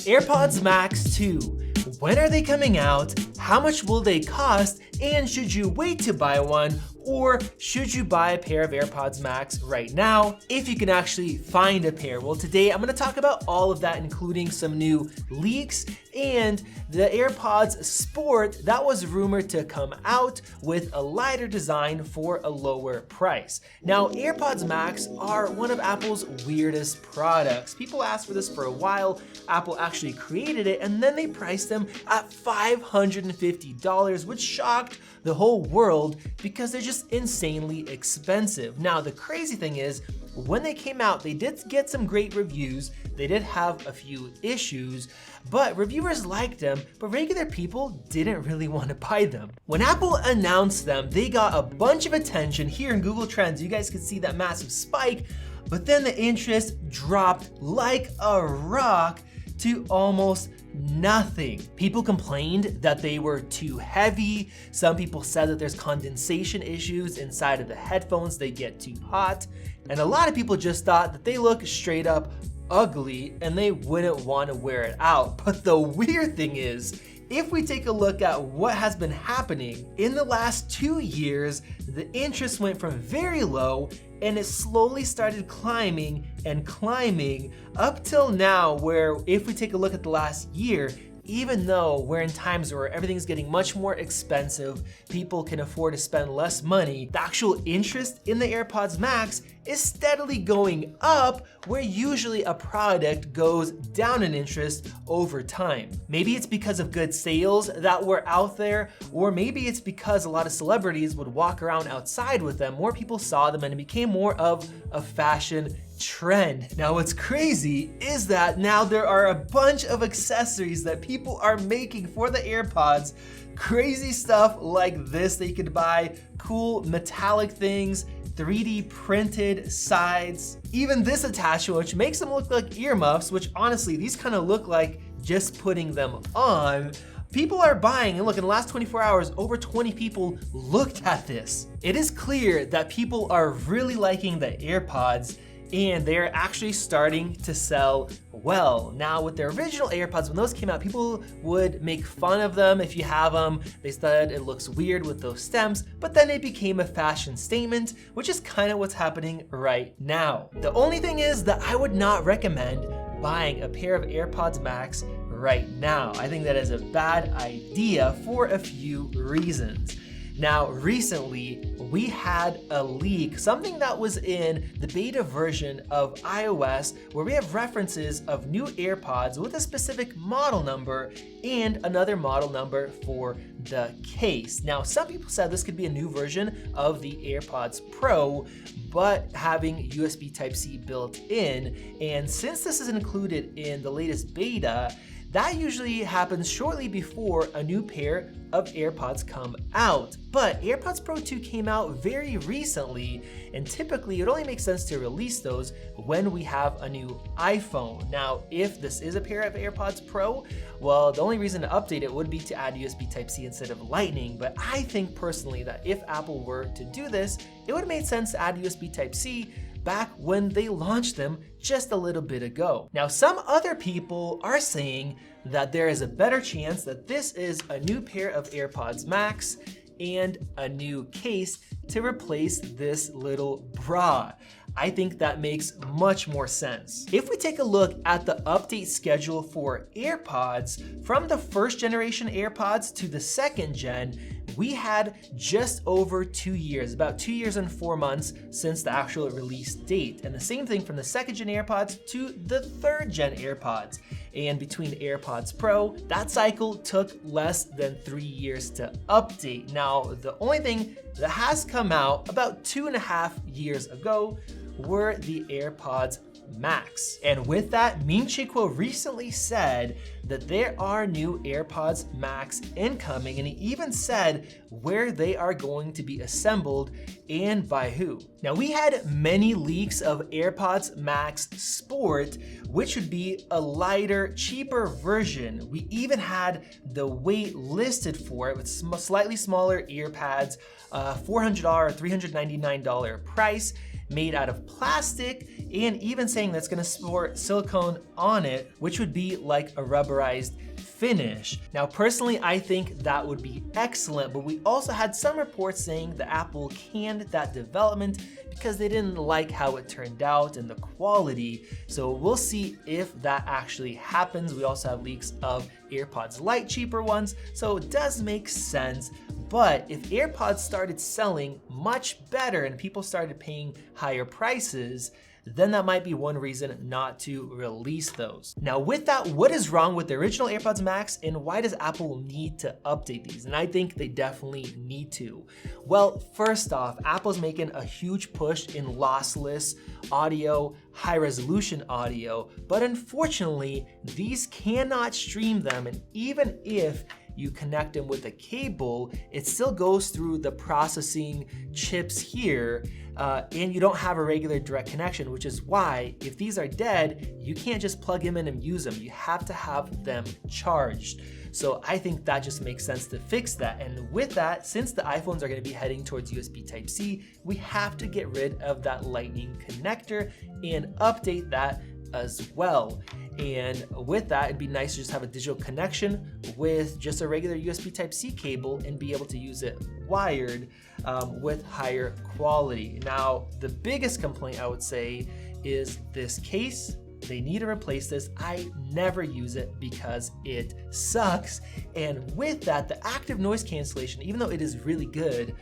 AirPods Max 2. When are they coming out? How much will they cost? And should you wait to buy one? Or should you buy a pair of AirPods Max right now if you can actually find a pair? Well, today I'm going to talk about all of that, including some new leaks and the AirPods Sport that was rumored to come out with a lighter design for a lower price. Now, AirPods Max are one of Apple's weirdest products. People asked for this for a while. Apple actually created it, and then they priced them at $550, which shocked the whole world because they're just insanely expensive. Now, the crazy thing is, when they came out, they did get some great reviews. They did have a few issues, but reviewers liked them, but regular people didn't really want to buy them. When Apple announced them, they got a bunch of attention here in Google Trends. You guys could see that massive spike, but then the interest dropped like a rock to almost nothing. People complained that they were too heavy. Some people said that there's condensation issues inside of the headphones, they get too hot. And a lot of people just thought that they look straight up ugly and they wouldn't want to wear it out. But the weird thing is, if we take a look at what has been happening in the last 2 years, the interest went from very low and it slowly started climbing and climbing up till now, where if we take a look at the last year, even though we're in times where everything's getting much more expensive, people can afford to spend less money, the actual interest in the AirPods Max is steadily going up, where usually a product goes down in interest over time. Maybe it's because of good sales that were out there, or maybe it's because a lot of celebrities would walk around outside with them. More people saw them and it became more of a fashion trend. Now, what's crazy is that now there are a bunch of accessories that people are making for the AirPods. Crazy stuff like this that you could buy, cool metallic things, 3D printed sides, even this attachment which makes them look like earmuffs, which honestly, these kind of look like just putting them on. People are buying, and look, in the last 24 hours, over 20 people looked at this. It is clear that people are really liking the AirPods, and they're actually starting to sell well. Now, with the original AirPods, when those came out, people would make fun of them if you have them. They said it looks weird with those stems, but then it became a fashion statement, which is kind of what's happening right now. The only thing is that I would not recommend buying a pair of AirPods Max right now. I think that is a bad idea for a few reasons. Now, recently, we had a leak, something that was in the beta version of iOS, where we have references of new AirPods with a specific model number and another model number for the case. Now, some people said this could be a new version of the AirPods Pro, but having USB Type-C built in. And since this is included in the latest beta, that usually happens shortly before a new pair of AirPods come out. But AirPods Pro 2 came out very recently, and typically it only makes sense to release those when we have a new iPhone. Now, if this is a pair of AirPods Pro, well, the only reason to update it would be to add USB Type-C instead of Lightning. But I think personally that if Apple were to do this, it would have made sense to add USB Type-C back when they launched them just a little bit ago. Now, some other people are saying that there is a better chance that this is a new pair of AirPods Max and a new case to replace this little bra. I think that makes much more sense. If we take a look at the update schedule for AirPods, from the first generation AirPods to the second gen, we had just over 2 years, about 2 years and 4 months since the actual release date. And the same thing from the second gen AirPods to the third gen AirPods. And between AirPods Pro, that cycle took less than 3 years to update. Now, the only thing that has come out about 2.5 years ago were the AirPods Max. And with that, Ming Chi Kuo recently said that there are new AirPods Max incoming, and he even said where they are going to be assembled and by who. Now, we had many leaks of AirPods Max Sport, which would be a lighter, cheaper version. We even had the weight listed for it with slightly smaller ear pads, $400 or $399 price. made out of plastic, and even saying that's gonna sport silicone on it, which would be like a rubberized finish. Now, personally, I think that would be excellent, but we also had some reports saying that Apple canned that development because they didn't like how it turned out and the quality. So we'll see if that actually happens. We also have leaks of AirPods Lite, cheaper ones, so it does make sense. But if AirPods started selling much better and people started paying higher prices, then that might be one reason not to release those. Now with that, what is wrong with the original AirPods Max and why does Apple need to update these? And I think they definitely need to. Well, first off, Apple's making a huge push in lossless audio, high resolution audio, but unfortunately, these cannot stream them, and even if you connect them with a cable, it still goes through the processing chips here, and you don't have a regular direct connection, which is why if these are dead, you can't just plug them in and use them. You have to have them charged. So I think that just makes sense to fix that. And with that, since the iPhones are going to be heading towards USB Type-C, we have to get rid of that Lightning connector and update that as well. And with that, it'd be nice to just have a digital connection with just a regular USB Type-C cable and be able to use it wired with higher quality. Now, the biggest complaint I would say is this case. They need to replace this. I never use it because it sucks. And with that, the active noise cancellation, even though it is really good,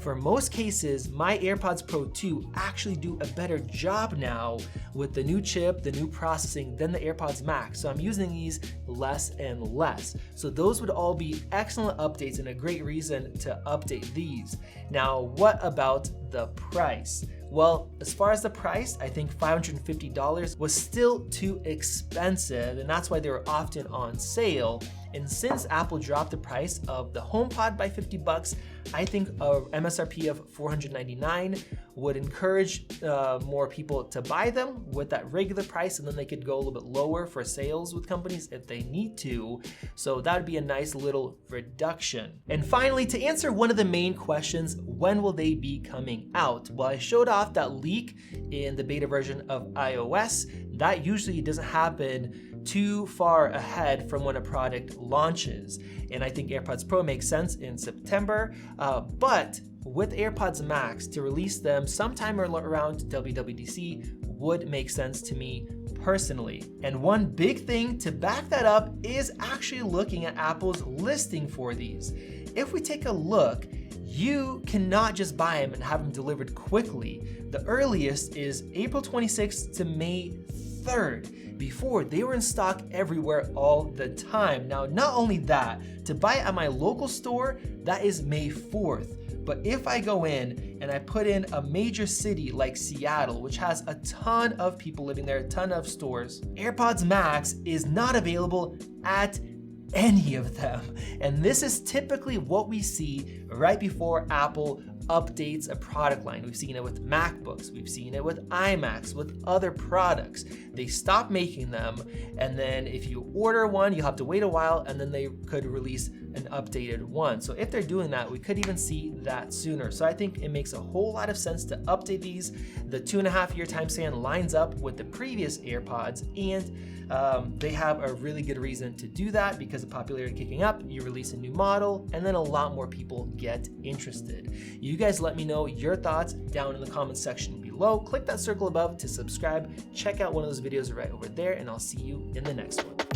for most cases, my AirPods Pro 2 actually do a better job now with the new chip, the new processing than the AirPods Max. So I'm using these less and less. So those would all be excellent updates and a great reason to update these. Now, what about the price? Well, as far as the price, I think $550 was still too expensive, and that's why they were often on sale. And since Apple dropped the price of the HomePod by $50, I think a MSRP of $499 would encourage more people to buy them with that regular price, and then they could go a little bit lower for sales with companies if they need to. So that would be a nice little reduction. And finally, to answer one of the main questions, when will they be coming out? Well, I showed off that leak in the beta version of iOS. That usually doesn't happen too far ahead from when a product launches. And I think AirPods Pro makes sense in September, but with AirPods Max, to release them sometime around WWDC would make sense to me personally. And one big thing to back that up is actually looking at Apple's listing for these. If we take a look, you cannot just buy them and have them delivered quickly. The earliest is April 26th to May 3rd. Before, they were in stock everywhere all the time. Now, not only that, to buy at my local store, that is May 4th. But if I go in and I put in a major city like Seattle, which has a ton of people living there, a ton of stores, AirPods Max is not available at any of them. And this is typically what we see right before Apple updates a product line. We've seen it with MacBooks, we've seen it with iMacs, with other products. They stop making them, and then if you order one, you'll have to wait a while, and then they could release an updated one. So if they're doing that, we could even see that sooner. So I think it makes a whole lot of sense to update these. The 2.5-year time span lines up with the previous AirPods, and they have a really good reason to do that because of popularity kicking up. You release a new model, and then a lot more people get interested. You guys let me know your thoughts down in the comments section below. Click that circle above to subscribe. Check out one of those videos right over there, and I'll see you in the next one.